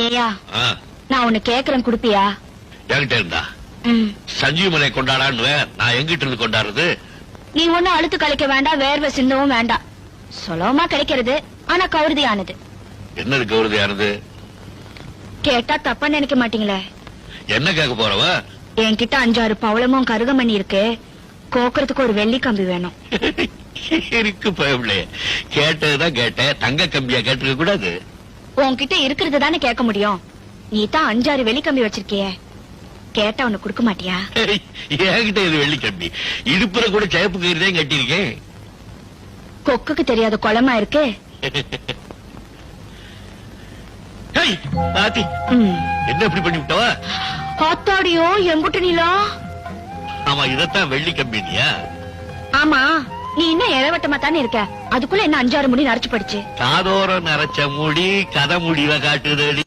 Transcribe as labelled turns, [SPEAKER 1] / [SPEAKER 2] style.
[SPEAKER 1] ஏயா நான் உன்னை கேக்குறேன் குடுப்பியா?
[SPEAKER 2] என்கிட்ட இருந்தா சஞ்சீவமனை கொண்டாடான்னு நான் எங்கிட்ட இருந்து கொண்டாடுறது?
[SPEAKER 1] நீ ஒண்ணு அழுத்து கழிக்க வேண்டாம், வேர்வை சிந்தவும் வேண்டாம். சுலபமா கிடைக்கிறது, ஆனா கௌரதியானது.
[SPEAKER 2] என்னது கௌரதியானது?
[SPEAKER 1] கேட்டா தப்பா நினைக்க மாட்டீங்களே?
[SPEAKER 2] என்ன கேட்க போறவ?
[SPEAKER 1] என்கிட்ட 5-6 பவளமும் கருகமணி இருக்கு. கோக்குறதுக்கு ஒரு வெள்ளி கம்பி வேணும்.
[SPEAKER 2] இருக்கு பயவில்லை, கேட்டதுதான் கேட்டேன். தங்க கம்பியா கேட்டுக்க கூடாது?
[SPEAKER 1] உன்கிட்ட இருக்கிறது தானே கேட்க முடியும். நீ தான் 5-6 வெள்ளி கம்பி வச்சிருக்கிய, கேட்டா உனக்கு கொடுக்க மாட்டியா?
[SPEAKER 2] என்கிட்ட இது வெள்ளி கம்பி, இடுப்புற கூட சேப்பு கயிறுதான் கட்டிருக்கேன்.
[SPEAKER 1] கொக்குக்கு தெரியாத குளமா இருக்கு.
[SPEAKER 2] என்ன இப்படி பண்ணி விட்டவா?
[SPEAKER 1] ஆத்தாடியோ எம்புட்டு நீளம்.
[SPEAKER 2] ஆமா, இதத்தான் வெள்ளி கம்பினியா?
[SPEAKER 1] ஆமா, நீ இன்னும் இளவட்டமா தானே இருக்க, அதுக்குள்ள என்ன 5-6 முடி நரைச்சு படிச்சு?
[SPEAKER 2] காதோரம் நரைச்ச முடி கதை முடிவை காட்டுதடி.